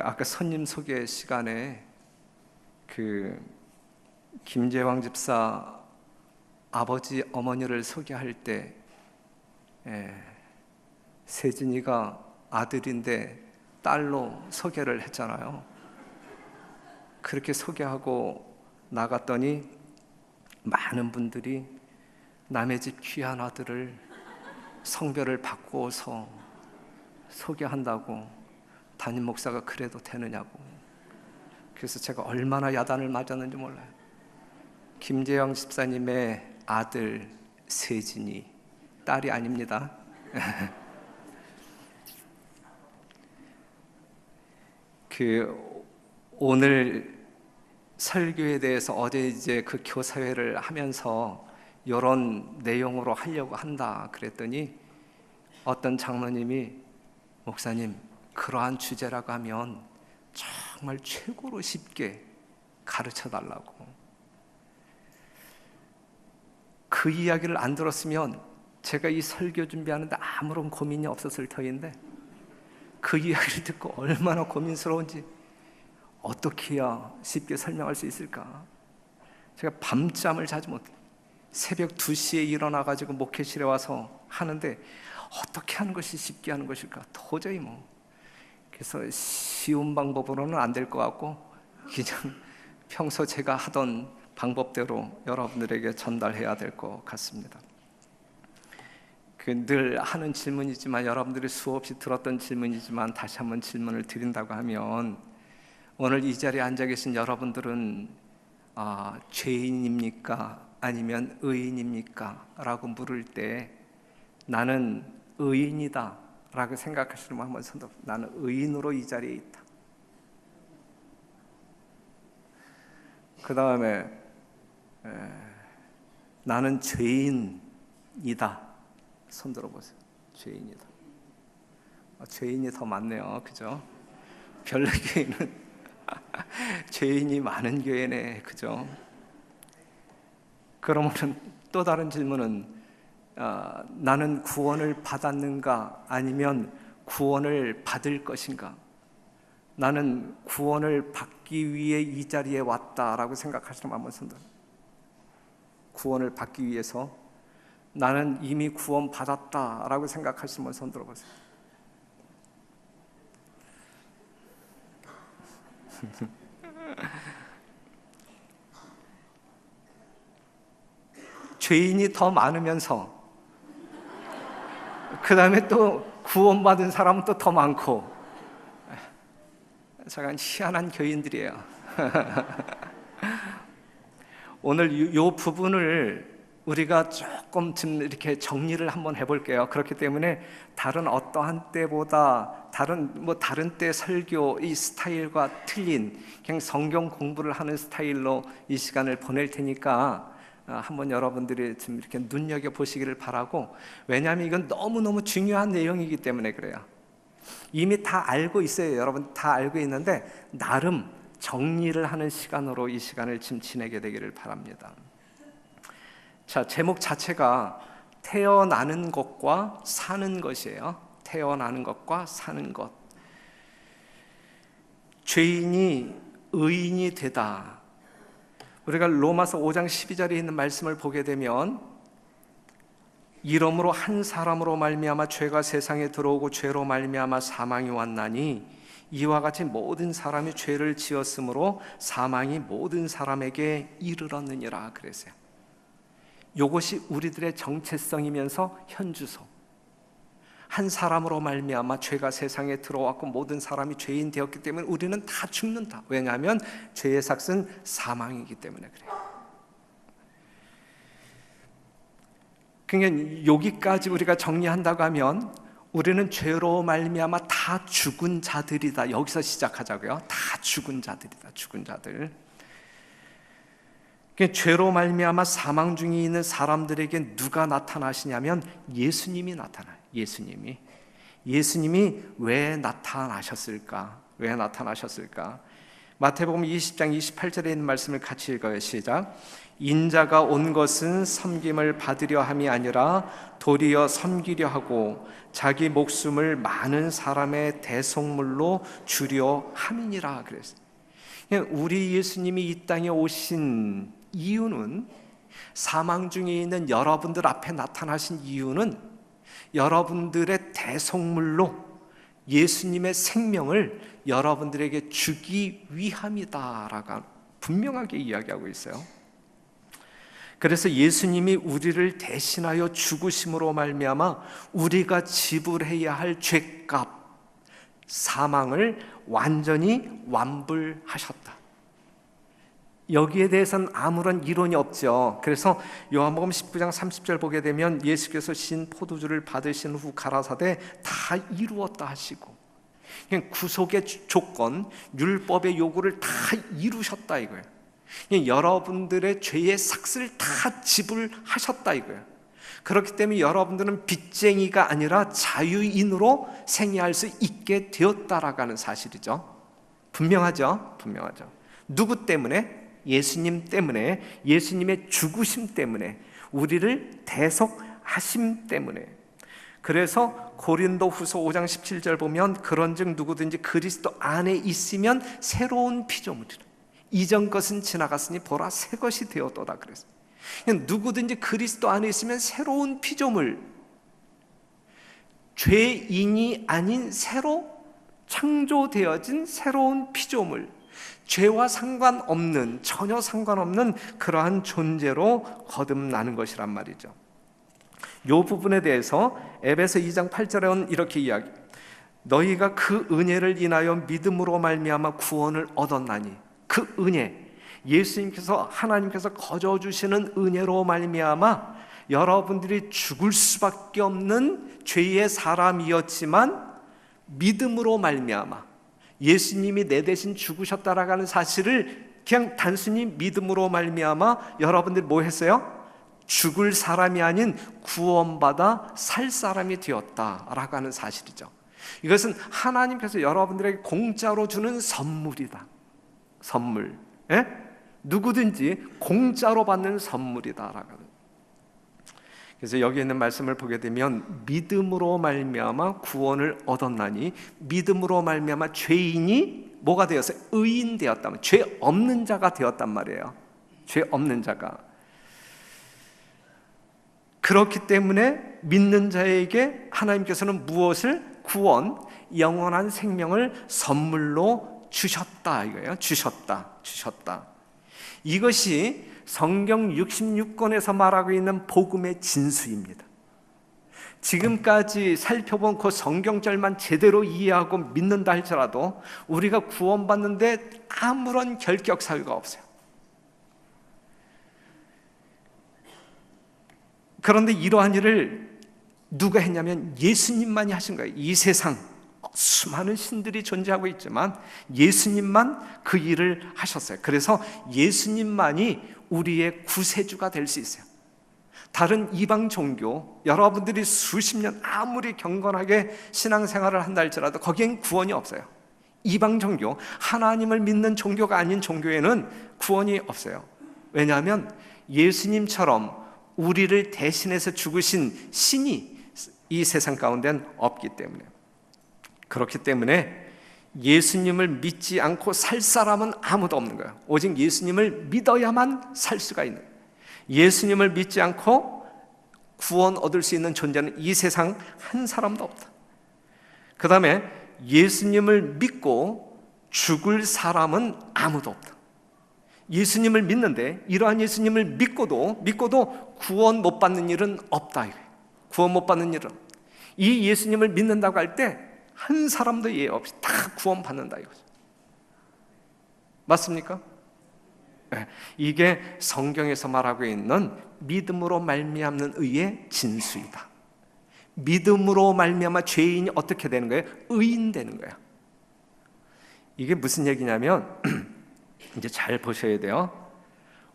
아까 손님 소개 시간에 김재왕 집사 아버지 어머니를 소개할 때 세진이가 아들인데 딸로 소개를 했잖아요. 그렇게 소개하고 나갔더니 많은 분들이 남의 집 귀한 아들을 성별을 바꾸어서 소개한다고, 담임 목사가 그래도 되느냐고. 그래서 제가 얼마나 야단을 맞았는지 몰라요. 김재영 집사님의 아들 세진이, 딸이 아닙니다. 오늘 설교에 대해서 어제 이제 교사회를 하면서 이런 내용으로 하려고 한다 그랬더니 어떤 장로님이, 목사님 그러한 주제라고 하면 정말 최고로 쉽게 가르쳐 달라고. 그 이야기를 안 들었으면 제가 이 설교 준비하는데 아무런 고민이 없었을 터인데, 그 이야기를 듣고 얼마나 고민스러운지 어떻게 해야 쉽게 설명할 수 있을까. 제가 밤잠을 자지 못해 새벽 2시에 일어나가지고 목회실에 와서 하는데 어떻게 하는 것이 쉽게 하는 것일까. 도저히 그래서 쉬운 방법으로는 안 될 것 같고 그냥 평소 제가 하던 방법대로 여러분들에게 전달해야 될 것 같습니다. 늘 하는 질문이지만, 여러분들이 수없이 들었던 질문이지만 다시 한번 질문을 드린다고 하면, 오늘 이 자리에 앉아 계신 여러분들은 죄인입니까? 아니면 의인입니까? 라고 물을 때 나는 의인이다 라고 생각하시는 분 한번 손 들어. 나는 의인으로 이 자리에 있다. 그 다음에 나는 죄인이다. 손 들어보세요. 죄인이다. 죄인이 더 많네요, 그죠? 별내 교회는 죄인이 많은 교회네, 그죠? 그러면 또 다른 질문은 나는 구원을 받았는가 아니면 구원을 받을 것인가? 나는 구원을 받기 위해 이 자리에 왔다라고 생각하시는 분 한번 손 들어. 구원을 받기 위해서, 나는 이미 구원 받았다라고 생각하시는 분 손 들어보세요. 죄인이 더 많으면서 그 다음에 또 구원받은 사람은 또 더 많고, 잠깐 희한한 교인들이에요. 오늘 이 부분을 우리가 조금 좀 이렇게 정리를 한번 해볼게요. 그렇기 때문에 다른 어떠한 때보다 다른 때 설교 이 스타일과 틀린 그냥 성경 공부를 하는 스타일로 이 시간을 보낼 테니까 한번 여러분들이 좀 이렇게 눈여겨 보시기를 바라고. 왜냐하면 이건 너무너무 중요한 내용이기 때문에 그래요. 이미 다 알고 있어요. 여러분 다 알고 있는데 나름 정리를 하는 시간으로 이 시간을 지금 지내게 되기를 바랍니다. 자, 제목 자체가 태어나는 것과 사는 것이에요. 태어나는 것과 사는 것. 죄인이 의인이 되다. 우리가 로마서 5장 12절에 있는 말씀을 보게 되면, 이러므로 한 사람으로 말미암아 죄가 세상에 들어오고 죄로 말미암아 사망이 왔나니 이와 같이 모든 사람이 죄를 지었으므로 사망이 모든 사람에게 이르렀느니라 그랬어요. 이것이 우리들의 정체성이면서 현주소. 한 사람으로 말미암아 죄가 세상에 들어왔고 모든 사람이 죄인 되었기 때문에 우리는 다 죽는다. 왜냐하면 죄의 삭은 사망이기 때문에 그래요. 그러니까 여기까지 우리가 정리한다고 하면 우리는 죄로 말미암아 다 죽은 자들이다. 여기서 시작하자고요. 다 죽은 자들이다. 죽은 자들. 죄로 말미암아 사망 중에 있는 사람들에게 누가 나타나시냐면 예수님이 나타나요. 예수님이 왜 나타나셨을까? 왜 나타나셨을까? 마태복음 20장 28절에 있는 말씀을 같이 읽어요. 시작. 인자가 온 것은 섬김을 받으려 함이 아니라 도리어 섬기려 하고 자기 목숨을 많은 사람의 대속물로 주려 함이니라 그랬어요. 우리 예수님이 이 땅에 오신 이유는, 사망 중에 있는 여러분들 앞에 나타나신 이유는 여러분들의 대속물로 예수님의 생명을 여러분들에게 주기 위함이다라고 분명하게 이야기하고 있어요. 그래서 예수님이 우리를 대신하여 죽으심으로 말미암아 우리가 지불해야 할 죄값, 사망을 완전히 완불하셨다. 여기에 대해서는 아무런 이론이 없죠. 그래서 요한복음 19장 30절 보게 되면 예수께서 신 포도주를 받으신 후 가라사대 다 이루었다 하시고, 그냥 구속의 조건, 율법의 요구를 다 이루셨다 이거예요. 여러분들의 죄의 삭스를 다 지불하셨다 이거예요. 그렇기 때문에 여러분들은 빚쟁이가 아니라 자유인으로 생애할 수 있게 되었다라고 하는 사실이죠. 분명하죠? 분명하죠. 누구 때문에? 예수님 때문에, 예수님의 죽으심 때문에, 우리를 대속하심 때문에. 그래서 고린도후서 5장 17절 보면 그런즉 누구든지 그리스도 안에 있으면 새로운 피조물이라. 이전 것은 지나갔으니 보라 새 것이 되었도다 그랬어요. 누구든지 그리스도 안에 있으면 새로운 피조물, 죄인이 아닌 새로 창조되어진 새로운 피조물, 죄와 상관없는, 전혀 상관없는 그러한 존재로 거듭나는 것이란 말이죠. 이 부분에 대해서 에베소 2장 8절에는 이렇게 이야기, 너희가 그 은혜를 인하여 믿음으로 말미암아 구원을 얻었나니, 그 은혜, 예수님께서, 하나님께서 거저 주시는 은혜로 말미암아 여러분들이 죽을 수밖에 없는 죄의 사람이었지만 믿음으로 말미암아 예수님이 내 대신 죽으셨다라고 하는 사실을 그냥 단순히 믿음으로 말미암아 여러분들이 뭐 했어요? 죽을 사람이 아닌 구원받아 살 사람이 되었다라고 하는 사실이죠. 이것은 하나님께서 여러분들에게 공짜로 주는 선물이다. 선물. 예? 누구든지 공짜로 받는 선물이다라고 하는. 그래서 여기 있는 말씀을 보게 되면 믿음으로 말미암아 구원을 얻었나니, 믿음으로 말미암아 죄인이 뭐가 되었어요? 의인 되었다면, 죄 없는 자가 되었단 말이에요. 죄 없는 자가. 그렇기 때문에 믿는 자에게 하나님께서는 무엇을? 구원, 영원한 생명을 선물로 주셨다 이거예요. 주셨다. 이것이 성경 66권에서 말하고 있는 복음의 진수입니다. 지금까지 살펴본 그 성경절만 제대로 이해하고 믿는다 할지라도 우리가 구원받는데 아무런 결격 사유가 없어요. 그런데 이러한 일을 누가 했냐면 예수님만이 하신 거예요. 이 세상 수많은 신들이 존재하고 있지만 예수님만 그 일을 하셨어요. 그래서 예수님만이 우리의 구세주가 될 수 있어요. 다른 이방 종교, 여러분들이 수십 년 아무리 경건하게 신앙생활을 한다 할지라도 거기엔 구원이 없어요. 이방 종교, 하나님을 믿는 종교가 아닌 종교에는 구원이 없어요. 왜냐하면 예수님처럼 우리를 대신해서 죽으신 신이 이 세상 가운데는 없기 때문에. 그렇기 때문에 예수님을 믿지 않고 살 사람은 아무도 없는 거예요. 오직 예수님을 믿어야만 살 수가 있는 거예요. 예수님을 믿지 않고 구원 얻을 수 있는 존재는 이 세상 한 사람도 없다. 그 다음에 예수님을 믿고 죽을 사람은 아무도 없다. 예수님을 믿는데 이러한 예수님을 믿고도 구원 못 받는 일은 없다 이거예요. 구원 못 받는 일은, 이 예수님을 믿는다고 할 때 한 사람도 예외 없이 다 구원 받는다 이거죠. 맞습니까? 네. 이게 성경에서 말하고 있는 믿음으로 말미암는 의의 진수이다. 믿음으로 말미암아 죄인이 어떻게 되는 거예요? 의인 되는 거예요. 이게 무슨 얘기냐면 이제 잘 보셔야 돼요.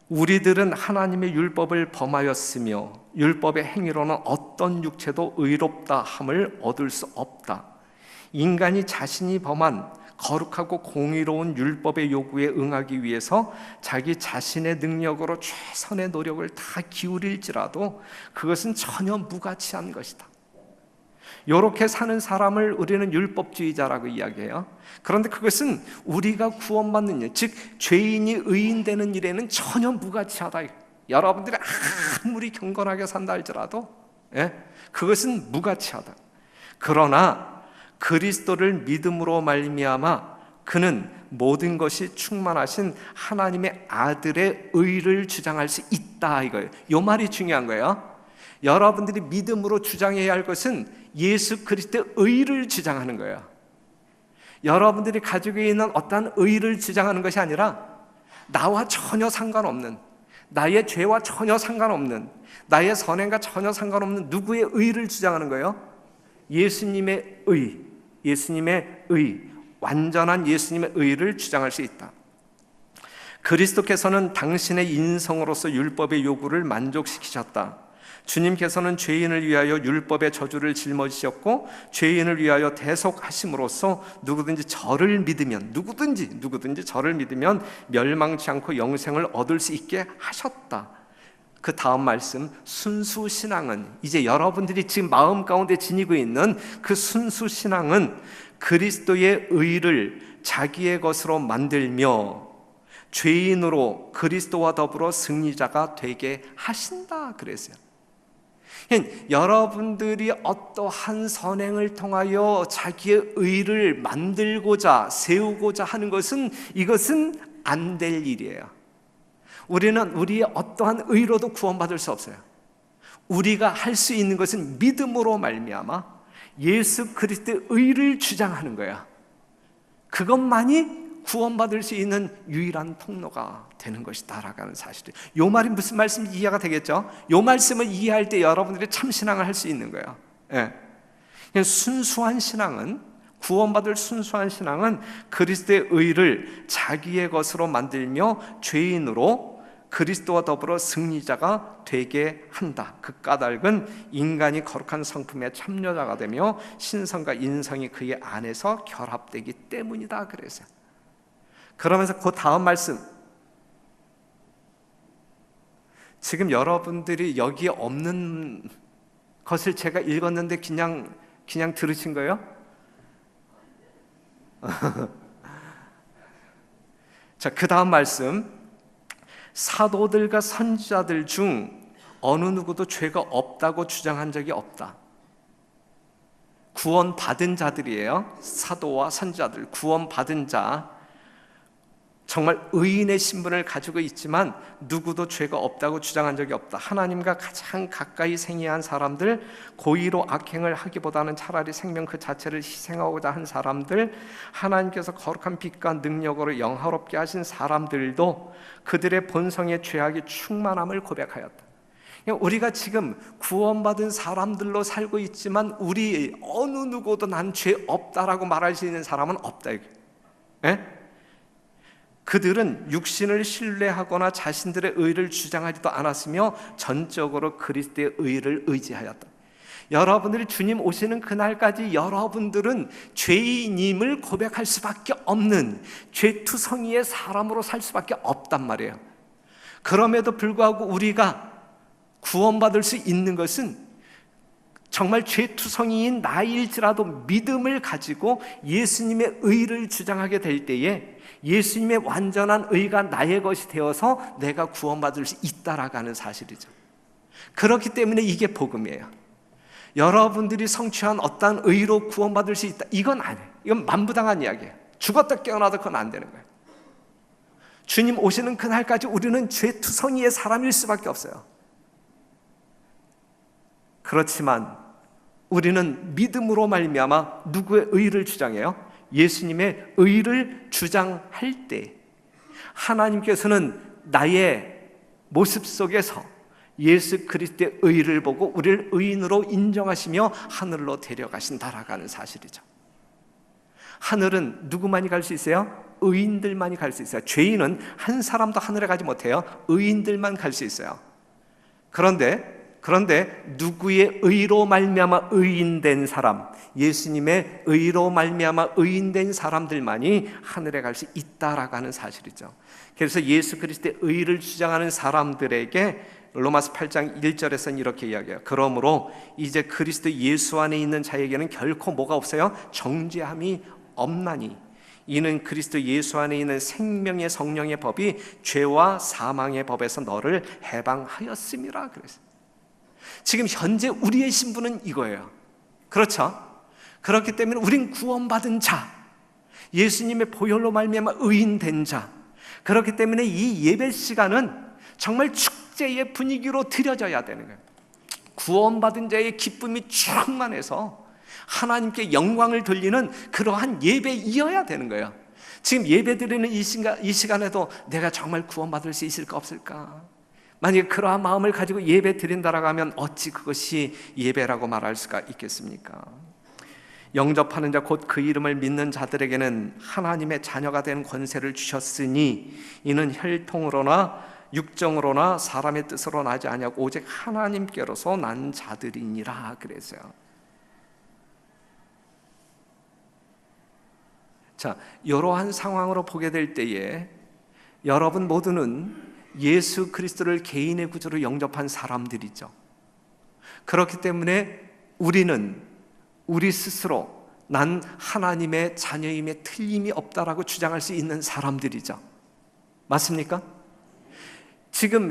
우리들은 하나님의 율법을 범하였으며 율법의 행위로는 어떤 육체도 의롭다 함을 얻을 수 없다. 인간이 자신이 범한 거룩하고 공의로운 율법의 요구에 응하기 위해서 자기 자신의 능력으로 최선의 노력을 다 기울일지라도 그것은 전혀 무가치한 것이다. 이렇게 사는 사람을 우리는 율법주의자라고 이야기해요. 그런데 그것은 우리가 구원받는 일, 즉 죄인이 의인되는 일에는 전혀 무가치하다. 여러분들이 아무리 경건하게 산다 할지라도 그것은 무가치하다. 그러나 그리스도를 믿음으로 말미암아 그는 모든 것이 충만하신 하나님의 아들의 의를 주장할 수 있다 이거예요. 이 말이 중요한 거예요. 여러분들이 믿음으로 주장해야 할 것은 예수 그리스도의 의를 주장하는 거예요. 여러분들이 가지고 있는 어떠한 의를 주장하는 것이 아니라 나와 전혀 상관없는, 나의 죄와 전혀 상관없는, 나의 선행과 전혀 상관없는 누구의 의를 주장하는 거예요? 예수님의 의, 예수님의 의, 완전한 예수님의 의를 주장할 수 있다. 그리스도께서는 당신의 인성으로서 율법의 요구를 만족시키셨다. 주님께서는 죄인을 위하여 율법의 저주를 짊어지셨고 죄인을 위하여 대속하심으로써 누구든지 저를 믿으면 누구든지 저를 믿으면 멸망치 않고 영생을 얻을 수 있게 하셨다. 그 다음 말씀, 순수신앙은, 이제 여러분들이 지금 마음 가운데 지니고 있는 그 순수신앙은 그리스도의 의를 자기의 것으로 만들며 죄인으로 그리스도와 더불어 승리자가 되게 하신다 그랬어요. 여러분들이 어떠한 선행을 통하여 자기의 의를 만들고자 세우고자 하는 것은, 이것은 안 될 일이에요. 우리는 우리의 어떠한 의로도 구원받을 수 없어요. 우리가 할 수 있는 것은 믿음으로 말미암아 예수 그리스도의 의를 주장하는 거야. 그것만이 구원받을 수 있는 유일한 통로가 되는 것이다 라는 사실이에요. 이 말이 무슨 말씀인지 이해가 되겠죠? 이 말씀을 이해할 때 여러분들이 참신앙을 할 수 있는 거예요. 순수한 신앙은, 구원받을 순수한 신앙은 그리스도의 의를 자기의 것으로 만들며 죄인으로 그리스도와 더불어 승리자가 되게 한다. 그 까닭은 인간이 거룩한 성품의 참여자가 되며 신성과 인성이 그의 안에서 결합되기 때문이다 그래서. 그러면서 그 다음 말씀, 지금 여러분들이 여기에 없는 것을 제가 읽었는데 그냥 들으신 거예요? 자, 그 다음 말씀, 사도들과 선지자들 중 어느 누구도 죄가 없다고 주장한 적이 없다. 구원받은 자들이에요. 사도와 선지자들, 구원받은 자, 정말 의인의 신분을 가지고 있지만 누구도 죄가 없다고 주장한 적이 없다. 하나님과 가장 가까이 생애한 사람들, 고의로 악행을 하기보다는 차라리 생명 그 자체를 희생하고자 한 사람들, 하나님께서 거룩한 빛과 능력으로 영화롭게 하신 사람들도 그들의 본성의 죄악이 충만함을 고백하였다. 우리가 지금 구원받은 사람들로 살고 있지만 우리 어느 누구도 난 죄 없다라고 말할 수 있는 사람은 없다. 그들은 육신을 신뢰하거나 자신들의 의를 주장하지도 않았으며 전적으로 그리스도의 의를 의지하였다. 여러분들이 주님 오시는 그날까지 여러분들은 죄인임을 고백할 수밖에 없는 죄투성이의 사람으로 살 수밖에 없단 말이에요. 그럼에도 불구하고 우리가 구원받을 수 있는 것은 정말 죄투성이인 나일지라도 믿음을 가지고 예수님의 의를 주장하게 될 때에 예수님의 완전한 의가 나의 것이 되어서 내가 구원받을 수 있다라고 하는 사실이죠. 그렇기 때문에 이게 복음이에요. 여러분들이 성취한 어떠한 의로 구원받을 수 있다, 이건 아니에요. 이건 만부당한 이야기예요. 죽었다 깨어나도 그건 안 되는 거예요. 주님 오시는 그날까지 우리는 죄투성이의 사람일 수밖에 없어요. 그렇지만 우리는 믿음으로 말미암아 누구의 의를 주장해요? 예수님의 의를 주장할 때 하나님께서는 나의 모습 속에서 예수 그리스도의 의를 보고 우리를 의인으로 인정하시며 하늘로 데려가신다라고 하는 사실이죠. 하늘은 누구만이 갈 수 있어요? 의인들만이 갈 수 있어요. 죄인은 한 사람도 하늘에 가지 못해요. 의인들만 갈 수 있어요. 그런데 그런데 누구의 의로 말미암아 의인된 사람, 예수님의 의로 말미암아 의인된 사람들만이 하늘에 갈 수 있다라고 하는 사실이죠. 그래서 예수 그리스도의 의를 주장하는 사람들에게 로마서 8장 1절에서는 이렇게 이야기해요. 그러므로 이제 그리스도 예수 안에 있는 자에게는 결코 뭐가 없어요? 정죄함이 없나니 이는 그리스도 예수 안에 있는 생명의 성령의 법이 죄와 사망의 법에서 너를 해방하였음이라 그랬어요. 지금 현재 우리의 신분은 이거예요. 그렇죠? 그렇기 때문에 우린 구원받은 자, 예수님의 보혈로 말미암아 의인된 자. 그렇기 때문에 이 예배 시간은 정말 축제의 분위기로 드려져야 되는 거예요. 구원받은 자의 기쁨이 충만해서 하나님께 영광을 돌리는 그러한 예배이어야 되는 거예요. 지금 예배 드리는 이 시간에도 내가 정말 구원받을 수 있을까 없을까? 만약에 그러한 마음을 가지고 예배 드린다라고 하면 어찌 그것이 예배라고 말할 수가 있겠습니까? 영접하는 자 곧 그 이름을 믿는 자들에게는 하나님의 자녀가 된 권세를 주셨으니 이는 혈통으로나 육정으로나 사람의 뜻으로 나지 아니하고 오직 하나님께로서 난 자들이니라 그랬어요. 자, 이러한 상황으로 보게 될 때에 여러분 모두는 예수 그리스도를 개인의 구주로 영접한 사람들이죠. 그렇기 때문에 우리는 우리 스스로 난 하나님의 자녀임에 틀림이 없다라고 주장할 수 있는 사람들이죠. 맞습니까? 지금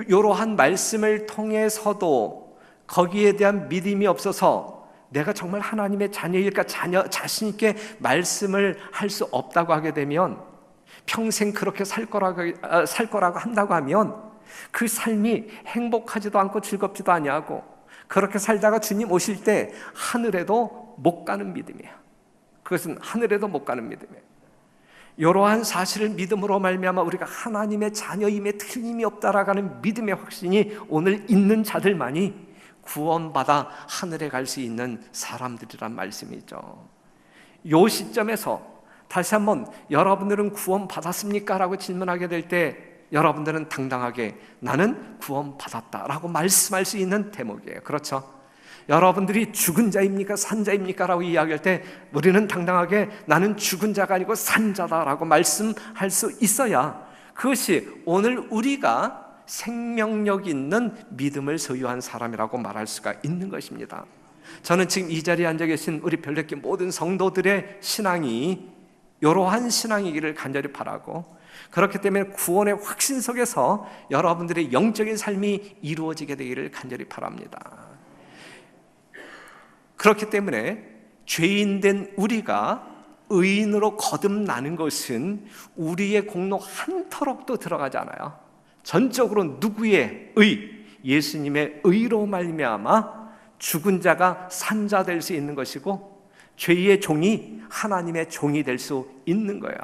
이러한 말씀을 통해서도 거기에 대한 믿음이 없어서 내가 정말 하나님의 자녀일까 자신 있게 말씀을 할 수 없다고 하게 되면 평생 그렇게 살 거라고 한다고 하면 그 삶이 행복하지도 않고 즐겁지도 아니하고 그렇게 살다가 주님 오실 때 하늘에도 못 가는 믿음이에요. 그것은 하늘에도 못 가는 믿음이에요. 이러한 사실을 믿음으로 말미암아 우리가 하나님의 자녀임에 틀림이 없다라고 하는 믿음의 확신이 오늘 있는 자들만이 구원받아 하늘에 갈 수 있는 사람들이란 말씀이죠. 이 시점에서 다시 한번 여러분들은 구원받았습니까? 라고 질문하게 될 때 여러분들은 당당하게 나는 구원받았다라고 말씀할 수 있는 대목이에요. 그렇죠? 여러분들이 죽은 자입니까? 산 자입니까? 라고 이야기할 때 우리는 당당하게 나는 죽은 자가 아니고 산 자다라고 말씀할 수 있어야 그것이 오늘 우리가 생명력 있는 믿음을 소유한 사람이라고 말할 수가 있는 것입니다. 저는 지금 이 자리에 앉아 계신 우리 별내교 모든 성도들의 신앙이 이러한 신앙이기를 간절히 바라고 그렇기 때문에 구원의 확신 속에서 여러분들의 영적인 삶이 이루어지게 되기를 간절히 바랍니다. 그렇기 때문에 죄인된 우리가 의인으로 거듭나는 것은 우리의 공로 한 터럭도 들어가지 않아요. 전적으로 누구의 의? 예수님의 의로 말미암아 죽은 자가 산 자 될 수 있는 것이고 죄의 종이 하나님의 종이 될 수 있는 거예요.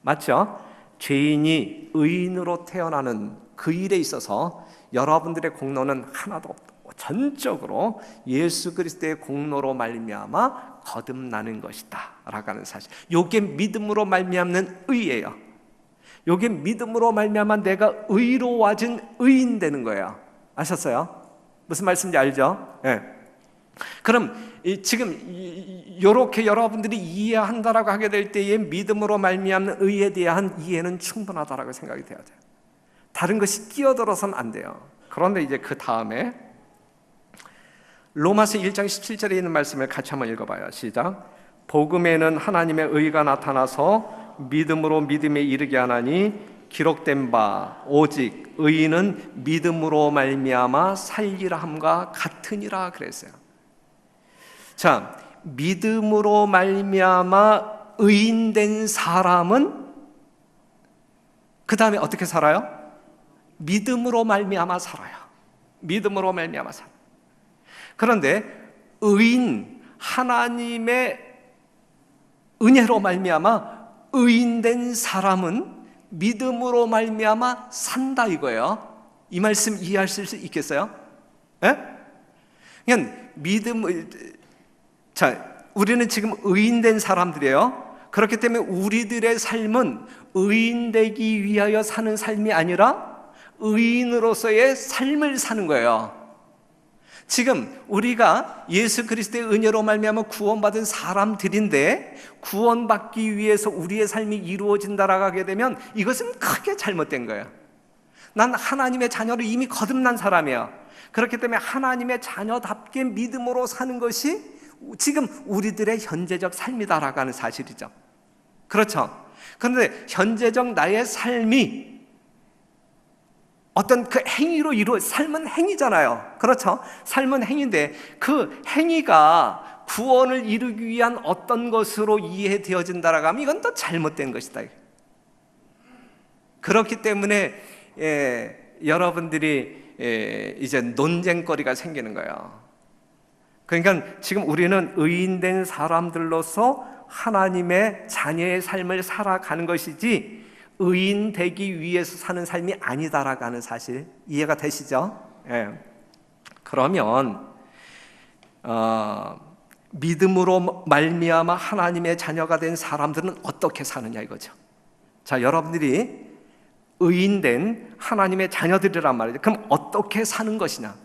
맞죠? 죄인이 의인으로 태어나는 그 일에 있어서 여러분들의 공로는 하나도 없고 전적으로 예수 그리스도의 공로로 말미암아 거듭나는 것이다 라고 하는 사실. 이게 믿음으로 말미암는 의예요. 이게 믿음으로 말미암아 내가 의로워진 의인 되는 거예요. 아셨어요? 무슨 말씀인지 알죠? 네. 그럼 지금 이렇게 여러분들이 이해한다라고 하게 될 때에 믿음으로 말미암는 의에 대한 이해는 충분하다라고 생각이 돼야 돼요. 다른 것이 끼어들어서는 안 돼요. 그런데 이제 그 다음에 로마서 1장 17절에 있는 말씀을 같이 한번 읽어봐요. 시작. 복음에는 하나님의 의가 나타나서 믿음으로 믿음에 이르게 하나니 기록된 바 오직 의인은 믿음으로 말미암아 살리라 함과 같으니라 그랬어요. 자, 믿음으로 말미암아 의인된 사람은 그 다음에 어떻게 살아요? 믿음으로 말미암아 살아요. 믿음으로 말미암아 살아요. 그런데 의인, 하나님의 은혜로 말미암아 의인된 사람은 믿음으로 말미암아 산다 이거예요. 이 말씀 이해하실 수 있겠어요? 예? 그냥 우리는 지금 의인된 사람들이에요. 그렇기 때문에 우리들의 삶은 의인되기 위하여 사는 삶이 아니라 의인으로서의 삶을 사는 거예요. 지금 우리가 예수 그리스도의 은혜로 말미암아 구원받은 사람들인데 구원받기 위해서 우리의 삶이 이루어진다라고 하게 되면 이것은 크게 잘못된 거예요. 난 하나님의 자녀로 이미 거듭난 사람이야. 그렇기 때문에 하나님의 자녀답게 믿음으로 사는 것이 지금 우리들의 현재적 삶이다라고 하는 사실이죠. 그렇죠? 그런데 현재적 나의 삶이 어떤 그 행위로 삶은 행위잖아요. 그렇죠? 삶은 행위인데 그 행위가 구원을 이루기 위한 어떤 것으로 이해되어진다라고 하면 이건 또 잘못된 것이다. 그렇기 때문에 여러분들이 이제 논쟁거리가 생기는 거예요. 그러니까 지금 우리는 의인된 사람들로서 하나님의 자녀의 삶을 살아가는 것이지 의인 되기 위해서 사는 삶이 아니다라고 하는 사실 이해가 되시죠? 그러면 믿음으로 말미암아 하나님의 자녀가 된 사람들은 어떻게 사느냐 이거죠. 자, 여러분들이 의인된 하나님의 자녀들이란 말이죠. 그럼 어떻게 사는 것이냐?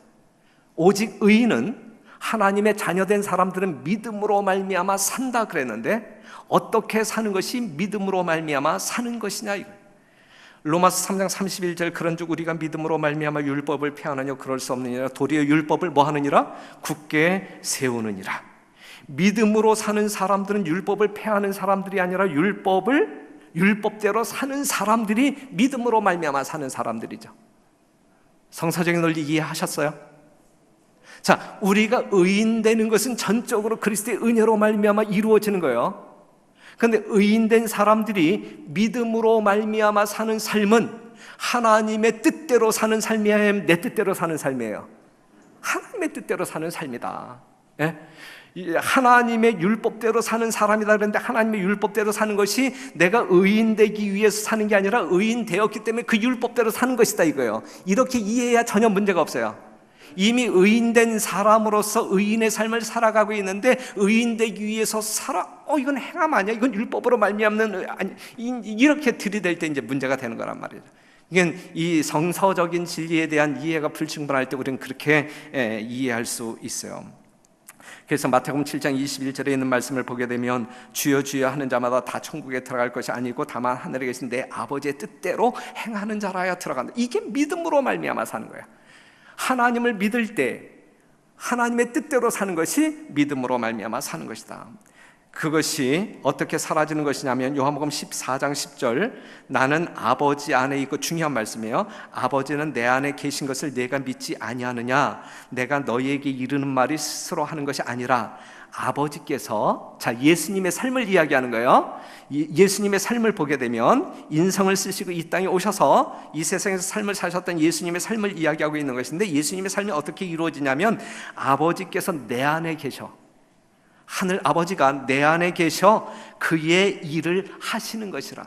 오직 의인은 하나님의 자녀된 사람들은 믿음으로 말미암아 산다 그랬는데 어떻게 사는 것이 믿음으로 말미암아 사는 것이냐? 로마서 3장 31절 그런즉 우리가 믿음으로 말미암아 율법을 폐하느냐 그럴 수 없느니라 도리어 율법을 뭐 하느니라 굳게 세우느니라. 믿음으로 사는 사람들은 율법을 폐하는 사람들이 아니라 율법대로 사는 사람들이 믿음으로 말미암아 사는 사람들이죠. 성서적인 논리 이해하셨어요? 자, 우리가 의인되는 것은 전적으로 그리스도의 은혜로 말미암아 이루어지는 거예요. 그런데 의인된 사람들이 믿음으로 말미암아 사는 삶은 하나님의 뜻대로 사는 삶이 아니라 내 뜻대로 사는 삶이에요. 하나님의 뜻대로 사는 삶이다. 하나님의 율법대로 사는 사람이다 그런데 하나님의 율법대로 사는 것이 내가 의인되기 위해서 사는 게 아니라 의인되었기 때문에 그 율법대로 사는 것이다 이거예요. 이렇게 이해해야 전혀 문제가 없어요. 이미 의인된 사람으로서 의인의 삶을 살아가고 있는데 의인되기 위해서 이건 행함 아니야? 이건 율법으로 말미암는 이렇게 들이댈 때 이제 문제가 되는 거란 말이죠. 이건 이 성서적인 진리에 대한 이해가 불충분할 때 우리는 그렇게 이해할 수 있어요. 그래서 마태복음 7장 21절에 있는 말씀을 보게 되면 주여 주여 하는 자마다 다 천국에 들어갈 것이 아니고 다만 하늘에 계신 내 아버지의 뜻대로 행하는 자라야 들어간다. 이게 믿음으로 말미암아 사는 거야. 하나님을 믿을 때 하나님의 뜻대로 사는 것이 믿음으로 말미암아 사는 것이다. 그것이 어떻게 사라지는 것이냐면 요한복음 14장 10절 나는 아버지 안에 있고 중요한 말씀이에요. 아버지는 내 안에 계신 것을 내가 믿지 아니하느냐? 내가 너희에게 이르는 말이 스스로 하는 것이 아니라 아버지께서 자 예수님의 삶을 이야기하는 거예요. 예수님의 삶을 보게 되면 인성을 쓰시고 이 땅에 오셔서 이 세상에서 삶을 사셨던 예수님의 삶을 이야기하고 있는 것인데 예수님의 삶이 어떻게 이루어지냐면 아버지께서 내 안에 계셔 하늘 아버지가 내 안에 계셔 그의 일을 하시는 것이라.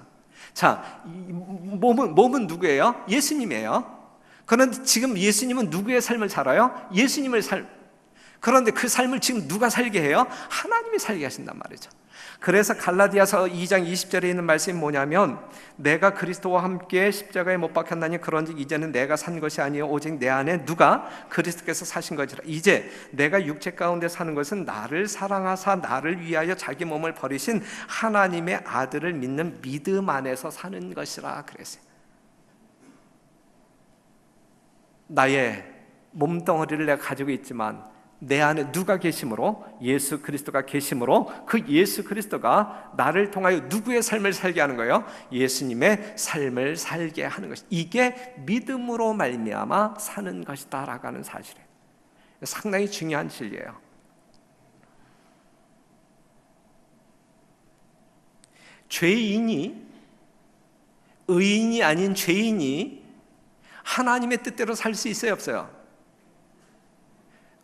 자, 몸은 누구예요? 예수님이에요. 그런데 지금 예수님은 누구의 삶을 살아요? 예수님의 삶. 그런데 그 삶을 지금 누가 살게 해요? 하나님이 살게 하신단 말이죠. 그래서 갈라디아서 2장 20절에 있는 말씀이 뭐냐면 내가 그리스도와 함께 십자가에 못 박혔나니 그런즉 이제는 내가 산 것이 아니요 오직 내 안에 누가 그리스도께서 사신 것이라. 이제 내가 육체 가운데 사는 것은 나를 사랑하사 나를 위하여 자기 몸을 버리신 하나님의 아들을 믿는 믿음 안에서 사는 것이라 그랬어요. 나의 몸덩어리를 내가 가지고 있지만 내 안에 누가 계심으로? 예수 그리스도가 계심으로 그 예수 그리스도가 나를 통하여 누구의 삶을 살게 하는 거예요? 예수님의 삶을 살게 하는 것이 이게 믿음으로 말미암아 사는 것이다 라고 하는 사실이에요. 상당히 중요한 진리예요. 죄인이 의인이 아닌 죄인이 하나님의 뜻대로 살 수 있어요 없어요?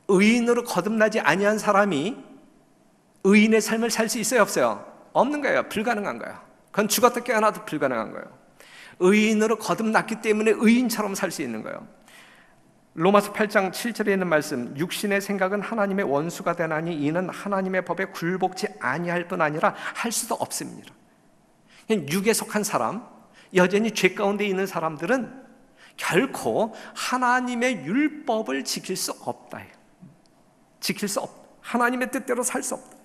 의인으로 거듭나지 아니한 사람이 의인의 삶을 살 수 있어요 없어요? 없는 거예요. 불가능한 거예요. 그건 죽었다 깨어나도 불가능한 거예요. 의인으로 거듭났기 때문에 의인처럼 살 수 있는 거예요. 로마서 8장 7절에 있는 말씀 육신의 생각은 하나님의 원수가 되나니 이는 하나님의 법에 굴복치 아니할 뿐 아니라 할 수도 없습니다. 육에 속한 사람 여전히 죄 가운데 있는 사람들은 결코 하나님의 율법을 지킬 수 없다. 지킬 수 없다. 하나님의 뜻대로 살 수 없다.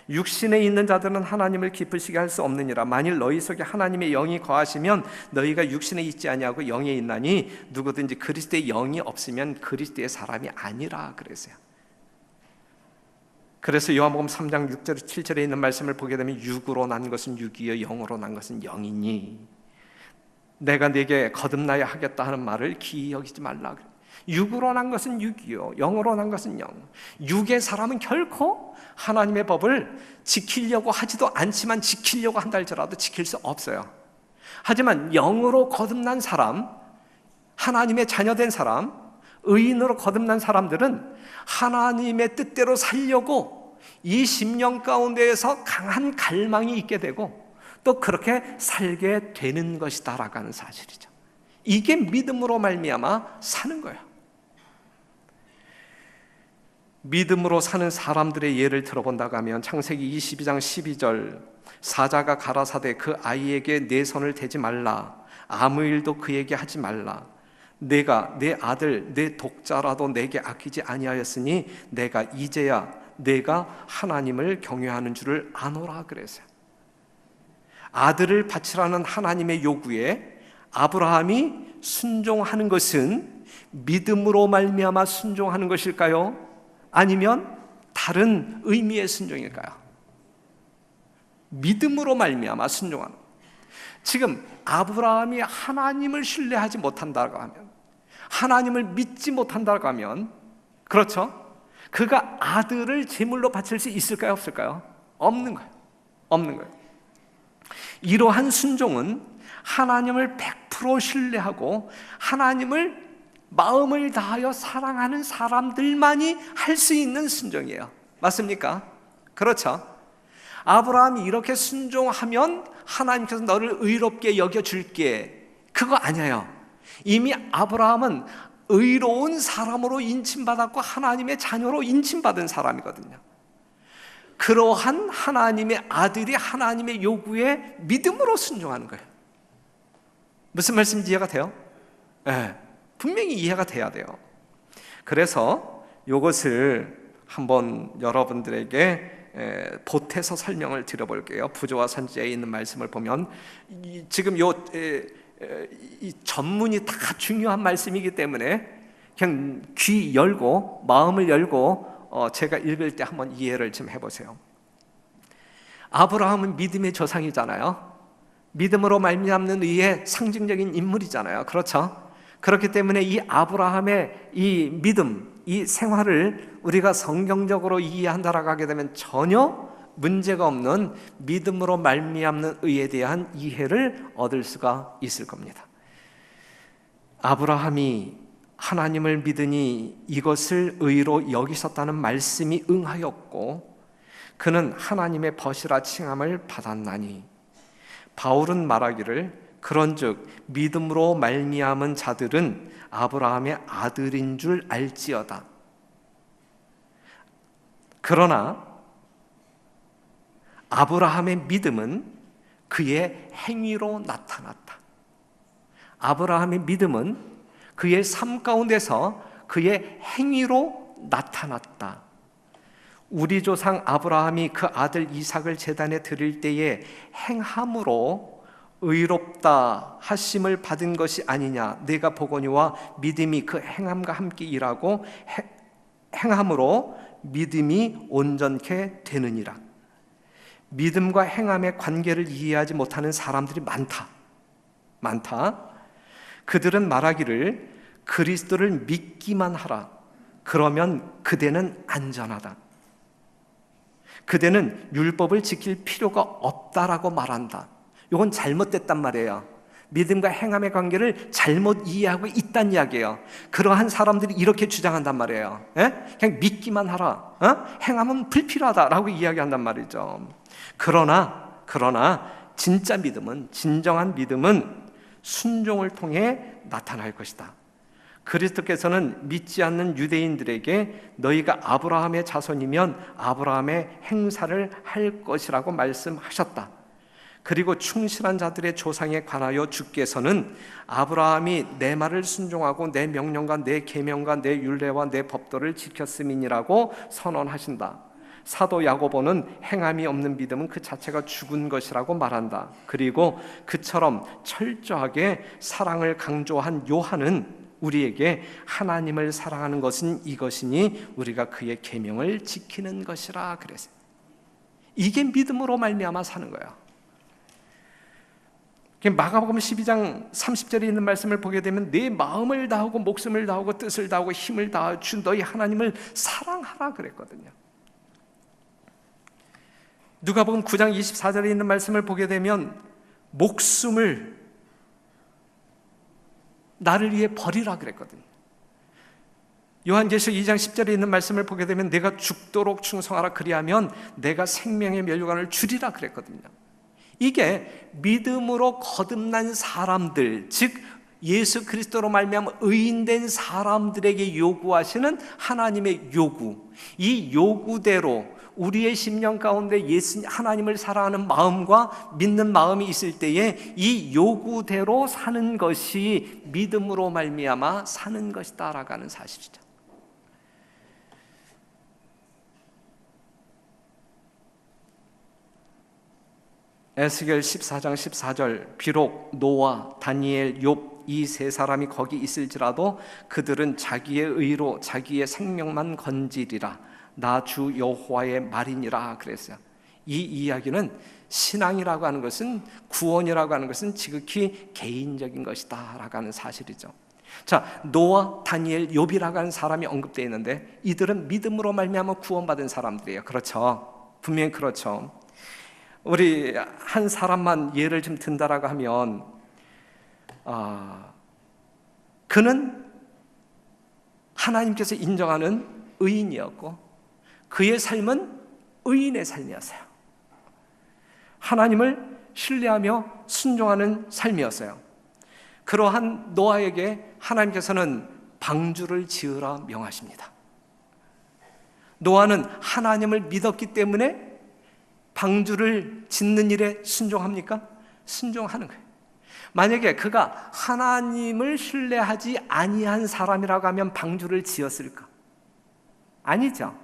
육신에 있는 자들은 하나님을 기쁘시게 할 수 없느니라. 만일 너희 속에 하나님의 영이 거하시면 너희가 육신에 있지 아니하고 영에 있나니 누구든지 그리스도의 영이 없으면 그리스도의 사람이 아니라 그랬어요. 그래서 요한복음 3장 6절 7절에 있는 말씀을 보게 되면 육으로 난 것은 육이요 영으로 난 것은 영이니 내가 네게 거듭나야 하겠다 하는 말을 기이 여기지 말라. 육으로 난 것은 육이요 영으로 난 것은 영. 육의 사람은 결코 하나님의 법을 지키려고 하지도 않지만 지키려고 한다 할지라도 지킬 수 없어요. 하지만 영으로 거듭난 사람, 하나님의 자녀된 사람, 의인으로 거듭난 사람들은 하나님의 뜻대로 살려고 이 심령 가운데에서 강한 갈망이 있게 되고 또 그렇게 살게 되는 것이다라고 하는 사실이죠. 이게 믿음으로 말미암아 사는 거예요. 믿음으로 사는 사람들의 예를 들어본다고 하면 창세기 22장 12절 사자가 가라사대 그 아이에게 내 손을 대지 말라 아무 일도 그에게 하지 말라 내가 내 아들 내 독자라도 내게 아끼지 아니하였으니 내가 이제야 내가 하나님을 경외하는 줄을 아노라 그랬어요. 아들을 바치라는 하나님의 요구에 아브라함이 순종하는 것은 믿음으로 말미암아 순종하는 것일까요? 아니면 다른 의미의 순종일까요? 믿음으로 말미암아 순종하는. 지금 아브라함이 하나님을 신뢰하지 못한다고 하면, 하나님을 믿지 못한다고 하면, 그렇죠? 그가 아들을 제물로 바칠 수 있을까요? 없을까요? 없는 거예요. 없는 거예요. 이러한 순종은 하나님을 100% 신뢰하고 하나님을 마음을 다하여 사랑하는 사람들만이 할 수 있는 순종이에요. 맞습니까? 그렇죠? 아브라함이 이렇게 순종하면 하나님께서 너를 의롭게 여겨줄게, 그거 아니에요. 이미 아브라함은 의로운 사람으로 인침받았고 하나님의 자녀로 인침받은 사람이거든요. 그러한 하나님의 아들이 하나님의 요구에 믿음으로 순종하는 거예요. 무슨 말씀인지 이해가 돼요? 네, 분명히 이해가 돼야 돼요. 그래서 이것을 한번 여러분들에게 보태서 설명을 드려볼게요. 부조와 선지자에 있는 말씀을 보면 지금 이 전문이 다 중요한 말씀이기 때문에 그냥 귀 열고 마음을 열고 제가 읽을 때 한번 이해를 좀 해보세요. 아브라함은 믿음의 조상이잖아요. 믿음으로 말미암는 의의 상징적인 인물이잖아요. 그렇죠? 그렇기 때문에 이 아브라함의 이 믿음, 이 생활을 우리가 성경적으로 이해한다라고 하게 되면 전혀 문제가 없는 믿음으로 말미암는 의에 대한 이해를 얻을 수가 있을 겁니다. 아브라함이 하나님을 믿으니 이것을 의로 여기셨다는 말씀이 응하였고 그는 하나님의 벗이라 칭함을 받았나니 바울은 말하기를 그런즉 믿음으로 말미암은 자들은 아브라함의 아들인 줄 알지어다. 그러나 아브라함의 믿음은 그의 행위로 나타났다. 아브라함의 믿음은 그의 삶 가운데서 그의 행위로 나타났다. 우리 조상 아브라함이 그 아들 이삭을 제단에 드릴 때에 행함으로 의롭다 하심을 받은 것이 아니냐. 내가 보거니와 믿음이 그 행함과 함께 일하고 행함으로 믿음이 온전케 되느니라. 믿음과 행함의 관계를 이해하지 못하는 사람들이 많다. 그들은 말하기를 그리스도를 믿기만 하라. 그러면 그대는 안전하다. 그대는 율법을 지킬 필요가 없다라고 말한다. 이건 잘못됐단 말이에요. 믿음과 행함의 관계를 잘못 이해하고 있다는 이야기예요. 그러한 사람들이 이렇게 주장한단 말이에요. 그냥 믿기만 하라. 행함은 불필요하다라고 이야기한단 말이죠. 그러나 진짜 믿음은, 진정한 믿음은 순종을 통해 나타날 것이다. 그리스도께서는 믿지 않는 유대인들에게 너희가 아브라함의 자손이면 아브라함의 행사를 할 것이라고 말씀하셨다. 그리고 충실한 자들의 조상에 관하여 주께서는 아브라함이 내 말을 순종하고 내 명령과 내 계명과 내 율례와 내 법도를 지켰음이니라고 선언하신다. 사도 야고보는 행함이 없는 믿음은 그 자체가 죽은 것이라고 말한다. 그리고 그처럼 철저하게 사랑을 강조한 요한은 우리에게 하나님을 사랑하는 것은 이것이니 우리가 그의 계명을 지키는 것이라 그랬어요. 이게 믿음으로 말미암아 사는 거예요. 마가복음 12장 30절에 있는 말씀을 보게 되면 내 마음을 다하고 목숨을 다하고 뜻을 다하고 힘을 다하여 주 너희 하나님을 사랑하라 그랬거든요. 누가복음 9장 24절에 있는 말씀을 보게 되면 목숨을 나를 위해 버리라 그랬거든요. 요한계시록 2장 10절에 있는 말씀을 보게 되면 내가 죽도록 충성하라 그리하면 내가 생명의 면류관을 주리라 그랬거든요. 이게 믿음으로 거듭난 사람들, 즉 예수 그리스도로 말미암아 의인된 사람들에게 요구하시는 하나님의 요구, 이 요구대로 우리의 심령 가운데 하나님을 사랑하는 마음과 믿는 마음이 있을 때에 이 요구대로 사는 것이 믿음으로 말미암아 사는 것이다 라고 하는 사실이죠. 에스겔 14장 14절 비록 노아, 다니엘, 욥 이 세 사람이 거기 있을지라도 그들은 자기의 의로 자기의 생명만 건지리라. 나 주 여호와의 말이니라 그랬어요. 이 이야기는 신앙이라고 하는 것은, 구원이라고 하는 것은 지극히 개인적인 것이다 라고 하는 사실이죠. 자, 노아, 다니엘, 욥이라고 하는 사람이 언급되어 있는데 이들은 믿음으로 말미암아 구원받은 사람들이에요. 그렇죠? 분명히 그렇죠. 우리 한 사람만 예를 좀 든다라고 하면 그는 하나님께서 인정하는 의인이었고 그의 삶은 의인의 삶이었어요. 하나님을 신뢰하며 순종하는 삶이었어요. 그러한 노아에게 하나님께서는 방주를 지으라 명하십니다. 노아는 하나님을 믿었기 때문에 방주를 짓는 일에 순종합니까? 순종하는 거예요. 만약에 그가 하나님을 신뢰하지 아니한 사람이라고 하면 방주를 지었을까? 아니죠.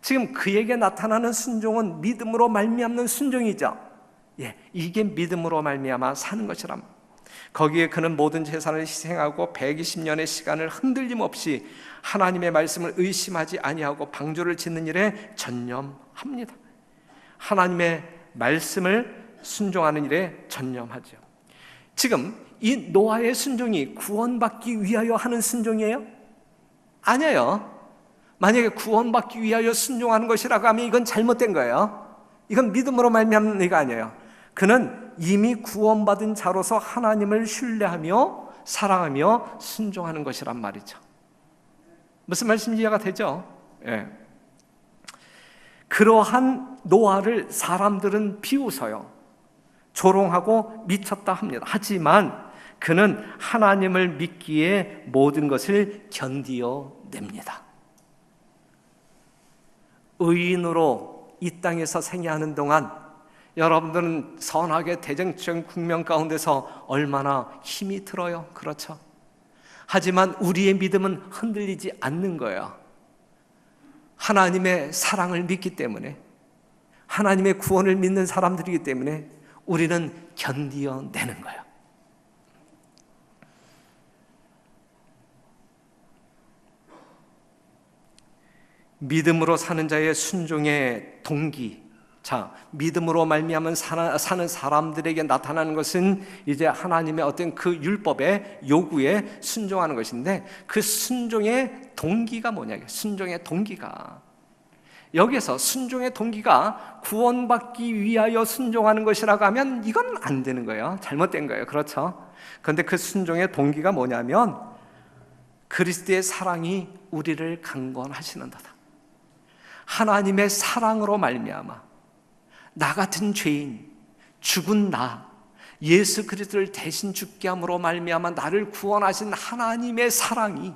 지금 그에게 나타나는 순종은 믿음으로 말미암는 순종이죠. 이게 믿음으로 말미암아 사는 것이랍니다. 거기에 그는 모든 재산을 희생하고 120년의 시간을 흔들림 없이 하나님의 말씀을 의심하지 아니하고 방주를 짓는 일에 전념합니다. 하나님의 말씀을 순종하는 일에 전념하죠. 지금 이 노아의 순종이 구원받기 위하여 하는 순종이에요? 아니에요. 만약에 구원받기 위하여 순종하는 것이라고 하면 이건 잘못된 거예요. 이건 믿음으로 말미암는 게 아니에요. 그는 이미 구원받은 자로서 하나님을 신뢰하며 사랑하며 순종하는 것이란 말이죠. 무슨 말씀인지 이해가 되죠? 그러한 노아를 사람들은 비웃어요. 조롱하고 미쳤다 합니다. 하지만 그는 하나님을 믿기에 모든 것을 견디어냅니다. 의인으로 이 땅에서 생애하는 동안 여러분들은 선하게 대정치적 국면 가운데서 얼마나 힘이 들어요. 그렇죠? 하지만 우리의 믿음은 흔들리지 않는 거예요. 하나님의 사랑을 믿기 때문에, 하나님의 구원을 믿는 사람들이기 때문에 우리는 견디어내는 거예요. 믿음으로 사는 자의 순종의 동기, 자, 믿음으로 말미암은 사는 사람들에게 나타나는 것은 이제 하나님의 어떤 그 율법의 요구에 순종하는 것인데 그 순종의 동기가 뭐냐? 순종의 동기가 여기서 순종의 동기가 구원받기 위하여 순종하는 것이라고 하면 이건 안 되는 거예요. 잘못된 거예요. 그렇죠? 그런데 그 순종의 동기가 뭐냐면 그리스도의 사랑이 우리를 강권하시는도다. 하나님의 사랑으로 말미암아 나 같은 죄인, 죽은 나, 예수 그리스도를 대신 죽게 함으로 말미암아 나를 구원하신 하나님의 사랑이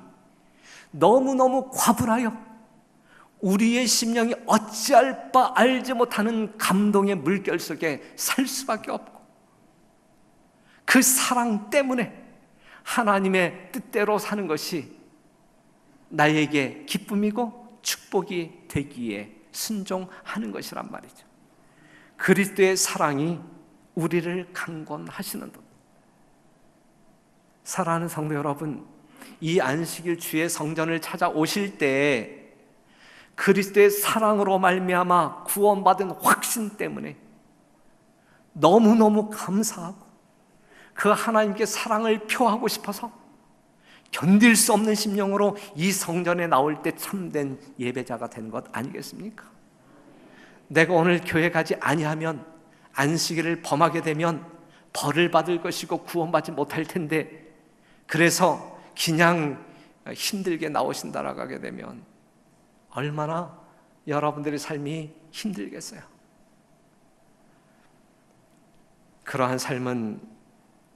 너무너무 과분하여 우리의 심령이 어찌할 바 알지 못하는 감동의 물결 속에 살 수밖에 없고, 그 사랑 때문에 하나님의 뜻대로 사는 것이 나에게 기쁨이고 축복이 되기에 순종하는 것이란 말이죠. 그리스도의 사랑이 우리를 강권하시는 것. 사랑하는 성도 여러분, 이 안식일 주의 성전을 찾아오실 때 그리스도의 사랑으로 말미암아 구원받은 확신 때문에 너무너무 감사하고 그 하나님께 사랑을 표하고 싶어서 견딜 수 없는 심령으로 이 성전에 나올 때 참된 예배자가 되는 것 아니겠습니까? 내가 오늘 교회 가지 아니하면, 안식일을 범하게 되면 벌을 받을 것이고 구원받지 못할 텐데, 그래서 그냥 힘들게 나오신다라고 하게 되면 얼마나 여러분들의 삶이 힘들겠어요. 그러한 삶은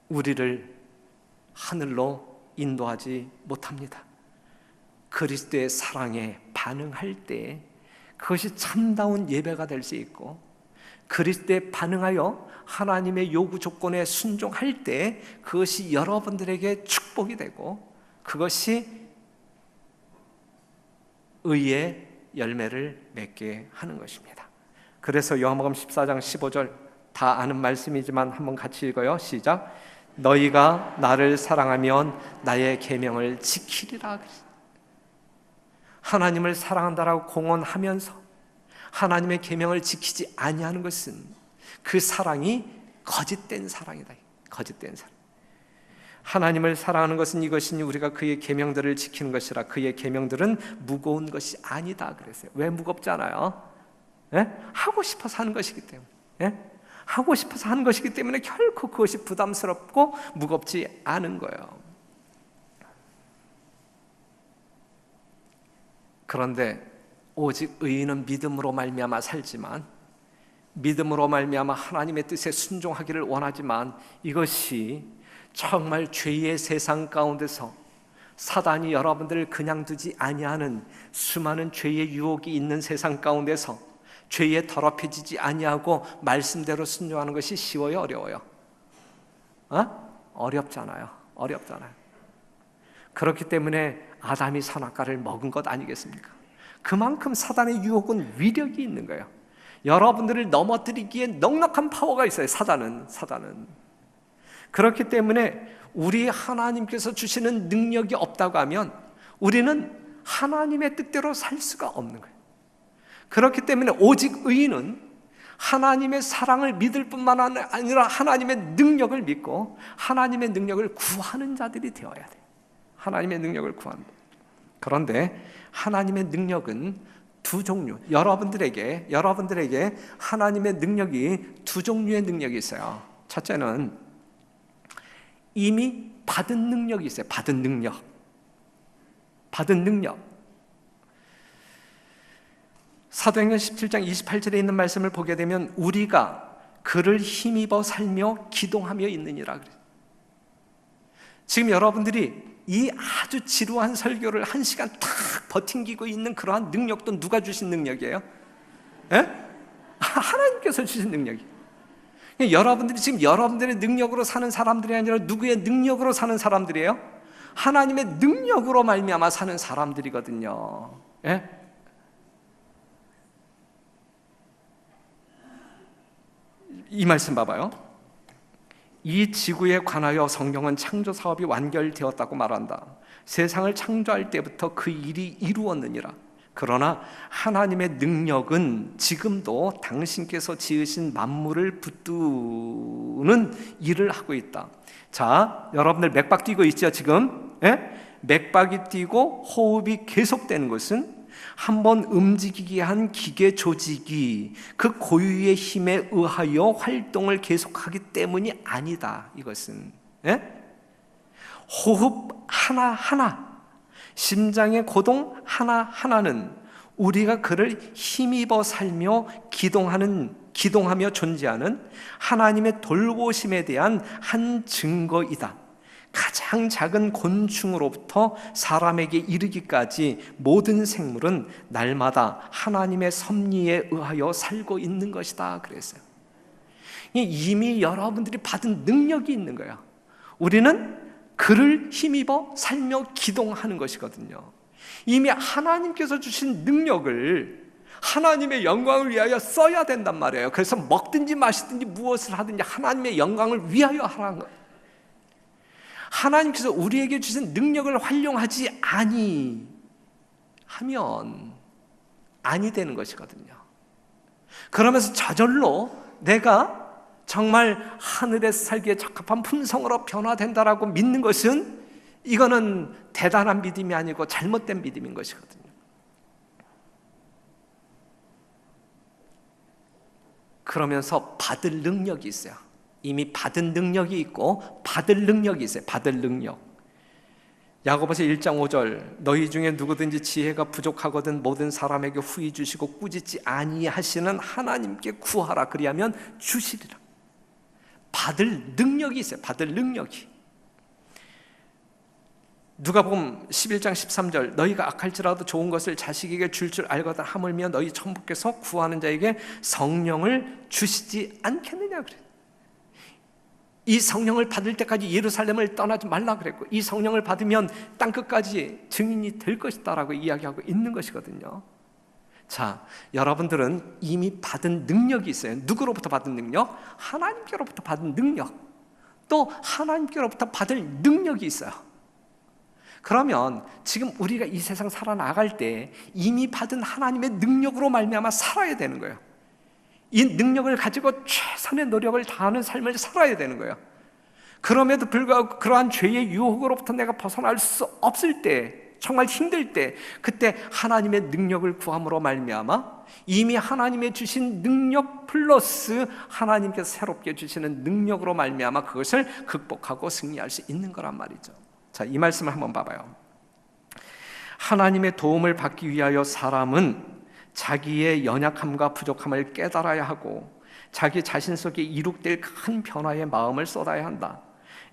우리를 하늘로 인도하지 못합니다. 그리스도의 사랑에 반응할 때 그것이 참다운 예배가 될 수 있고, 그리스도에 반응하여 하나님의 요구 조건에 순종할 때 그것이 여러분들에게 축복이 되고, 그것이 의의 열매를 맺게 하는 것입니다. 그래서 요한복음 14장 15절, 다 아는 말씀이지만 한번 같이 읽어요. 시작. 너희가 나를 사랑하면 나의 계명을 지키리라. 하나님을 사랑한다라고 공언하면서 하나님의 계명을 지키지 아니하는 것은 그 사랑이 거짓된 사랑이다. 거짓된 사랑. 하나님을 사랑하는 것은 이것이니 우리가 그의 계명들을 지키는 것이라. 그의 계명들은 무거운 것이 아니다 그랬어요. 왜 무겁잖아요? 하고 싶어서 하는 것이기 때문에. 하고 싶어서 하는 것이기 때문에 결코 그것이 부담스럽고 무겁지 않은 거예요. 그런데 오직 의인은 믿음으로 말미암아 살지만, 믿음으로 말미암아 하나님의 뜻에 순종하기를 원하지만, 이것이 정말 죄의 세상 가운데서 사단이 여러분들을 그냥 두지 아니하는 수많은 죄의 유혹이 있는 세상 가운데서 죄에 더럽혀지지 아니하고 말씀대로 순종하는 것이 쉬워요, 어려워요? 어렵잖아요. 그렇기 때문에 아담이 선악과를 먹은 것 아니겠습니까? 그만큼 사단의 유혹은 위력이 있는 거예요. 여러분들을 넘어뜨리기에 넉넉한 파워가 있어요. 사단은. 그렇기 때문에 우리 하나님께서 주시는 능력이 없다고 하면 우리는 하나님의 뜻대로 살 수가 없는 거예요. 그렇기 때문에 오직 의인은 하나님의 사랑을 믿을 뿐만 아니라 하나님의 능력을 믿고 하나님의 능력을 구하는 자들이 되어야 돼요. 하나님의 능력을 구하는 것. 그런데 하나님의 능력은 두 종류. 여러분들에게 하나님의 능력이 두 종류의 능력이 있어요. 첫째는 이미 받은 능력이 있어요. 받은 능력. 사도행전 17장 28절에 있는 말씀을 보게 되면 우리가 그를 힘입어 살며 기동하며 있느니라 그래요. 지금 여러분들이 이 아주 지루한 설교를 1시간 탁 버팅기고 있는 그러한 능력도 누가 주신 능력이에요? 하나님께서 주신 능력이에요. 여러분들이 지금 여러분들의 능력으로 사는 사람들이 아니라 누구의 능력으로 사는 사람들이에요? 하나님의 능력으로 말미암아 사는 사람들이거든요. 이 말씀 봐봐요. 이 지구에 관하여 성경은 창조 사업이 완결되었다고 말한다. 세상을 창조할 때부터 그 일이 이루었느니라. 그러나 하나님의 능력은 지금도 당신께서 지으신 만물을 붙드는 일을 하고 있다. 자, 여러분들 맥박 뛰고 있죠 지금? 맥박이 뛰고 호흡이 계속되는 것은 한번 움직이게 한 기계 조직이 그 고유의 힘에 의하여 활동을 계속하기 때문이 아니다. 이것은 호흡 하나하나, 심장의 고동 하나하나는 우리가 그를 힘입어 살며 기동하며 존재하는 하나님의 돌보심에 대한 한 증거이다. 가장 작은 곤충으로부터 사람에게 이르기까지 모든 생물은 날마다 하나님의 섭리에 의하여 살고 있는 것이다 그랬어요. 이미 여러분들이 받은 능력이 있는 거예요. 우리는 그를 힘입어 살며 기동하는 것이거든요. 이미 하나님께서 주신 능력을 하나님의 영광을 위하여 써야 된단 말이에요. 그래서 먹든지 마시든지 무엇을 하든지 하나님의 영광을 위하여 하라는 거예요. 하나님께서 우리에게 주신 능력을 활용하지 아니하면 아니 되는 것이거든요. 그러면서 저절로 내가 정말 하늘에서 살기에 적합한 품성으로 변화된다라고 믿는 것은, 이거는 대단한 믿음이 아니고 잘못된 믿음인 것이거든요. 그러면서 받을 능력이 있어요. 이미 받은 능력이 있고 받을 능력이 있어요. 받을 능력. 야고보서 1장 5절, 너희 중에 누구든지 지혜가 부족하거든 모든 사람에게 후히 주시고 꾸짖지 아니하시는 하나님께 구하라 그리하면 주시리라. 받을 능력이 있어요. 받을 능력이. 누가복음 11장 13절, 너희가 악할지라도 좋은 것을 자식에게 줄 알거든 하물며 너희 천부께서 구하는 자에게 성령을 주시지 않겠느냐 그래요. 이 성령을 받을 때까지 예루살렘을 떠나지 말라 그랬고, 이 성령을 받으면 땅끝까지 증인이 될 것이다 라고 이야기하고 있는 것이거든요. 자, 여러분들은 이미 받은 능력이 있어요. 누구로부터 받은 능력? 하나님께로부터 받은 능력. 또 하나님께로부터 받을 능력이 있어요. 그러면 지금 우리가 이 세상 살아나갈 때 이미 받은 하나님의 능력으로 말미암아 살아야 되는 거예요. 이 능력을 가지고 최선의 노력을 다하는 삶을 살아야 되는 거예요. 그럼에도 불구하고 그러한 죄의 유혹으로부터 내가 벗어날 수 없을 때, 정말 힘들 때, 그때 하나님의 능력을 구함으로 말미암아 이미 하나님의 주신 능력 플러스 하나님께서 새롭게 주시는 능력으로 말미암아 그것을 극복하고 승리할 수 있는 거란 말이죠. 자, 이 말씀을 한번 봐봐요. 하나님의 도움을 받기 위하여 사람은 자기의 연약함과 부족함을 깨달아야 하고 자기 자신 속에 이룩될 큰 변화의 마음을 쏟아야 한다.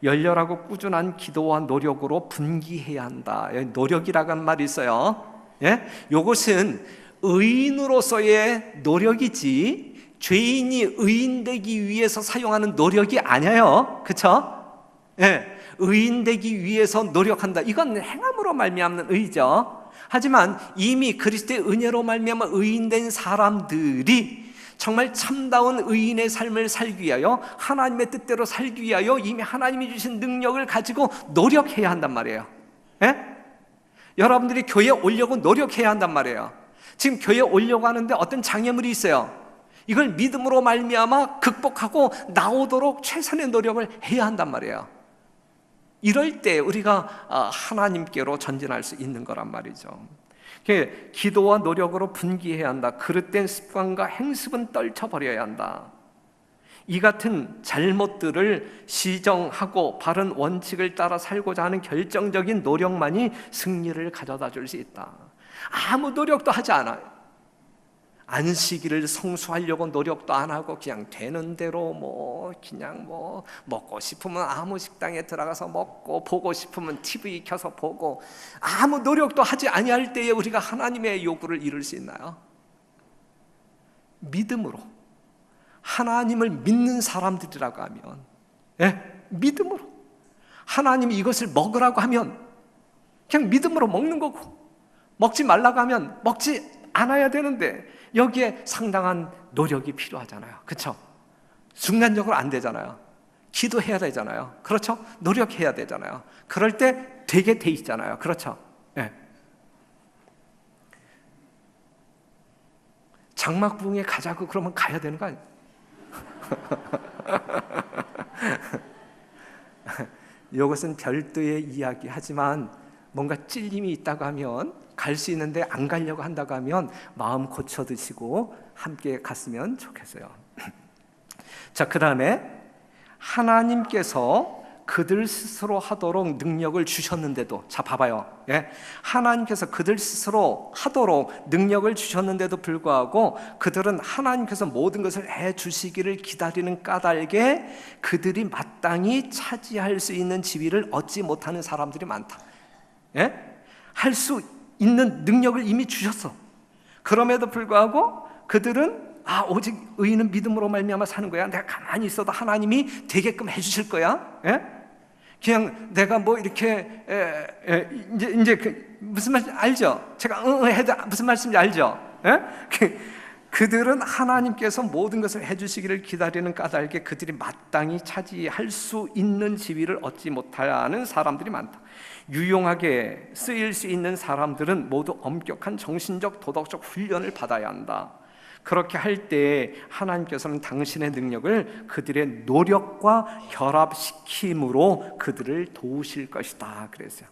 열렬하고 꾸준한 기도와 노력으로 분기해야 한다. 노력이라는 말이 있어요. 예? 이것은 의인으로서의 노력이지 죄인이 의인 되기 위해서 사용하는 노력이 아니에요. 그렇죠? 예. 의인 되기 위해서 노력한다. 이건 행함으로 말미암는 의죠. 하지만 이미 그리스도의 은혜로 말미암아 의인된 사람들이 정말 참다운 의인의 삶을 살기 위하여, 하나님의 뜻대로 살기 위하여 이미 하나님이 주신 능력을 가지고 노력해야 한단 말이에요. 예? 여러분들이 교회에 오려고 노력해야 한단 말이에요. 지금 교회에 오려고 하는데 어떤 장애물이 있어요. 이걸 믿음으로 말미암아 극복하고 나오도록 최선의 노력을 해야 한단 말이에요. 이럴 때 우리가 하나님께로 전진할 수 있는 거란 말이죠. 기도와 노력으로 분기해야 한다. 그릇된 습관과 행습은 떨쳐버려야 한다. 이 같은 잘못들을 시정하고 바른 원칙을 따라 살고자 하는 결정적인 노력만이 승리를 가져다 줄 수 있다. 아무 노력도 하지 않아요. 안식일을 성수하려고 노력도 안 하고 그냥 되는 대로 그냥 먹고 싶으면 아무 식당에 들어가서 먹고, 보고 싶으면 TV 켜서 보고, 아무 노력도 하지 아니할 때에 우리가 하나님의 요구를 이룰 수 있나요? 믿음으로, 하나님을 믿는 사람들이라고 하면, 믿음으로 하나님이 이것을 먹으라고 하면 그냥 믿음으로 먹는 거고, 먹지 말라고 하면 먹지 않아야 되는데 여기에 상당한 노력이 필요하잖아요. 그렇죠? 순간적으로 안 되잖아요. 기도해야 되잖아요. 그렇죠? 노력해야 되잖아요. 그럴 때 되게 돼 있잖아요. 그렇죠? 네. 장막부흥에 가자고 그러면 가야 되는 거 아니에요? 이것은 별도의 이야기 하지만 뭔가 찔림이 있다고 하면 갈 수 있는데 안 가려고 한다고 하면 마음 고쳐 드시고 함께 갔으면 좋겠어요. 자, 그 다음에 하나님께서 그들 스스로 하도록 능력을 주셨는데도, 자 봐봐요. 예? 하나님께서 그들 스스로 하도록 능력을 주셨는데도 불구하고 그들은 하나님께서 모든 것을 해주시기를 기다리는 까닭에 그들이 마땅히 차지할 수 있는 지위를 얻지 못하는 사람들이 많다. 예? 할 수 있는 능력을 이미 주셨어. 그럼에도 불구하고 그들은 오직 의인은 믿음으로 말미암아 사는 거야. 내가 가만히 있어도 하나님이 되게끔 해주실 거야. 예? 그냥 내가 뭐 이렇게 이제 무슨 말인지 알죠? 제가 해도 무슨 말씀인지 알죠? 예? 그들은 하나님께서 모든 것을 해주시기를 기다리는 까닭에 그들이 마땅히 차지할 수 있는 지위를 얻지 못하는 사람들이 많다. 유용하게 쓰일 수 있는 사람들은 모두 엄격한 정신적 도덕적 훈련을 받아야 한다. 그렇게 할 때 하나님께서는 당신의 능력을 그들의 노력과 결합시킴으로 그들을 도우실 것이다 그랬어요.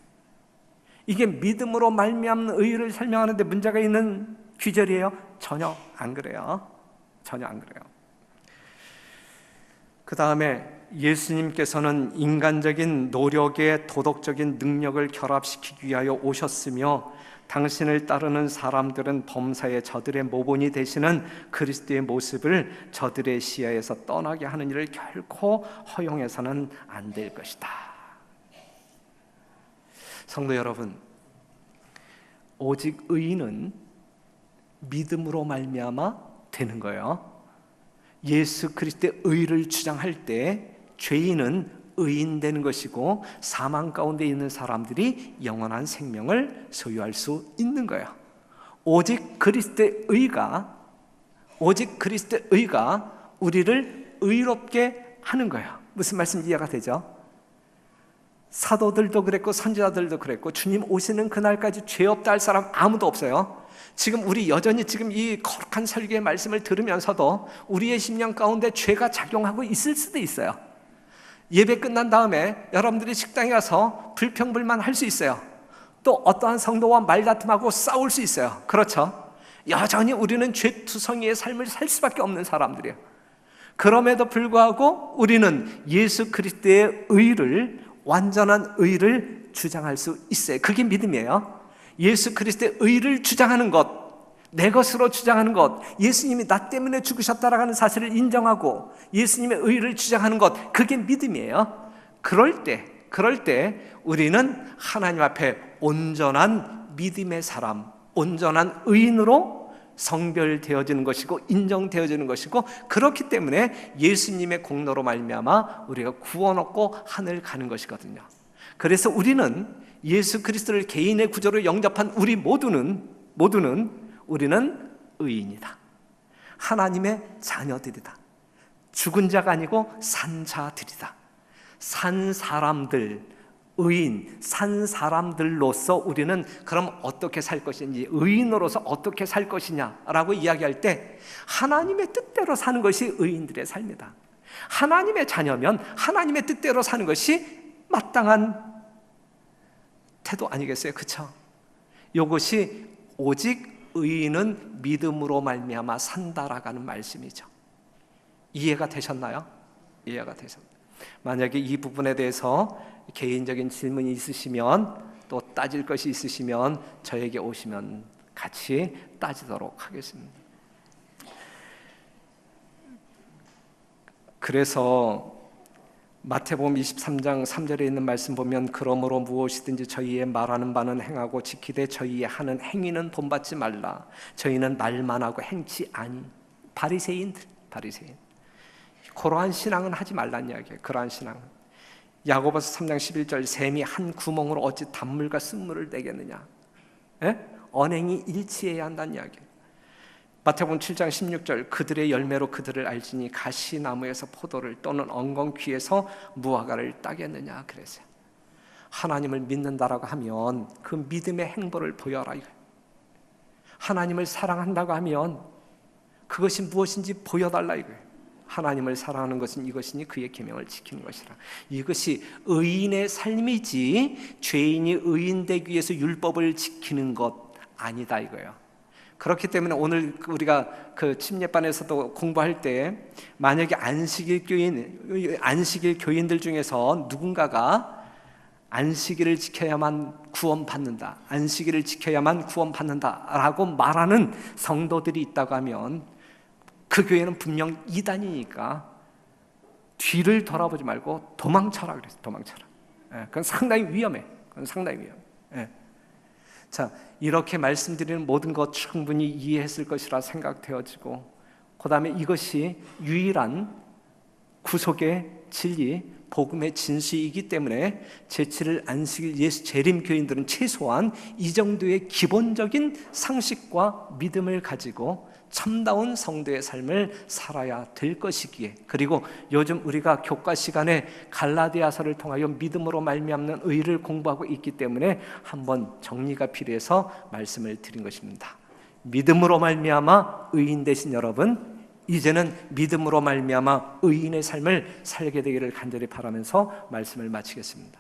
이게 믿음으로 말미암는 의를 설명하는데 문제가 있는 귀절이에요? 전혀 안 그래요. 전혀 안 그래요. 그 다음에 예수님께서는 인간적인 노력에 도덕적인 능력을 결합시키기 위하여 오셨으며 당신을 따르는 사람들은 범사에 저들의 모본이 되시는 그리스도의 모습을 저들의 시야에서 떠나게 하는 일을 결코 허용해서는 안 될 것이다. 성도 여러분, 오직 의인은 믿음으로 말미암아 되는 거예요. 예수 그리스도의 의를 주장할 때 죄인은 의인 되는 것이고 사망 가운데 있는 사람들이 영원한 생명을 소유할 수 있는 거예요. 오직 그리스도의 의가 우리를 의롭게 하는 거예요. 무슨 말씀 이해가 되죠? 사도들도 그랬고 선지자들도 그랬고 주님 오시는 그날까지 죄 없다 할 사람 아무도 없어요. 지금 우리 여전히 지금 이 거룩한 설교의 말씀을 들으면서도 우리의 심령 가운데 죄가 작용하고 있을 수도 있어요. 예배 끝난 다음에 여러분들이 식당에 가서 불평불만 할 수 있어요. 또 어떠한 성도와 말다툼하고 싸울 수 있어요. 그렇죠? 여전히 우리는 죄투성이의 삶을 살 수밖에 없는 사람들이에요. 그럼에도 불구하고 우리는 예수 그리스도의 의를, 완전한 의를 주장할 수 있어요. 그게 믿음이에요. 예수 그리스도의 의를 주장하는 것, 내 것으로 주장하는 것, 예수님이 나 때문에 죽으셨다라는 사실을 인정하고 예수님의 의를 주장하는 것, 그게 믿음이에요. 그럴 때 우리는 하나님 앞에 온전한 믿음의 사람, 온전한 의인으로 성별되어지는 것이고 인정되어지는 것이고, 그렇기 때문에 예수님의 공로로 말미암아 우리가 구원 얻고 하늘 가는 것이거든요. 그래서 우리는 예수 그리스도를 개인의 구조로 영접한 우리 모두는 우리는 의인이다. 하나님의 자녀들이다. 죽은 자가 아니고 산 자들이다. 산 사람들, 의인, 산 사람들로서 우리는 그럼 어떻게 살 것인지, 의인으로서 어떻게 살 것이냐라고 이야기할 때 하나님의 뜻대로 사는 것이 의인들의 삶이다. 하나님의 자녀면 하나님의 뜻대로 사는 것이 마땅한 태도 아니겠어요? 그렇죠? 이것이 오직 의인은 믿음으로 말미암아 산다라는 말씀이죠. 이해가 되셨나요? 이해가 되셨나요? 만약에 이 부분에 대해서 개인적인 질문이 있으시면, 또 따질 것이 있으시면 저에게 오시면 같이 따지도록 하겠습니다. 그래서 마태복음 23장 3절에 있는 말씀 보면, 그러므로 무엇이든지 저희의 말하는 바는 행하고 지키되 저희의 하는 행위는 본받지 말라. 저희는 말만 하고 행치 아니. 바리새인. 그러한 신앙은 하지 말란 이야기예요. 그러한 신앙은. 야고보서 3장 11절, 샘이 한 구멍으로 어찌 단물과 쓴물을 내겠느냐. 언행이 일치해야 한다는 이야기예요. 마태복음 7장 16절, 그들의 열매로 그들을 알지니 가시나무에서 포도를 또는 엉겅퀴에서 무화과를 따겠느냐 그랬어요. 하나님을 믿는다라고 하면 그 믿음의 행보를 보여라 이거예요. 하나님을 사랑한다고 하면 그것이 무엇인지 보여달라 이거예요. 하나님을 사랑하는 것은 이것이니 그의 계명을 지키는 것이라. 이것이 의인의 삶이지 죄인이 의인 되기 위해서 율법을 지키는 것 아니다 이거예요. 그렇기 때문에 오늘 우리가 그 침례반에서도 공부할 때 만약에 안식일 교인들 중에서 누군가가 안식일을 지켜야만 구원받는다, 안식일을 지켜야만 구원받는다라고 말하는 성도들이 있다고 하면 그 교회는 분명 이단이니까 뒤를 돌아보지 말고 도망쳐라 그랬어요. 도망쳐라. 그건 상당히 위험해. 그건 상당히 위험해. 자, 이렇게 말씀드리는 모든 것 충분히 이해했을 것이라 생각되어지고, 그 다음에 이것이 유일한 구속의 진리, 복음의 진수이기 때문에 제7일 안식일 예수 재림 교인들은 최소한 이 정도의 기본적인 상식과 믿음을 가지고 참다운 성도의 삶을 살아야 될 것이기에, 그리고 요즘 우리가 교과 시간에 갈라디아서를 통하여 믿음으로 말미암는 의를 공부하고 있기 때문에 한번 정리가 필요해서 말씀을 드린 것입니다. 믿음으로 말미암아 의인 되신 여러분, 이제는 믿음으로 말미암아 의인의 삶을 살게 되기를 간절히 바라면서 말씀을 마치겠습니다.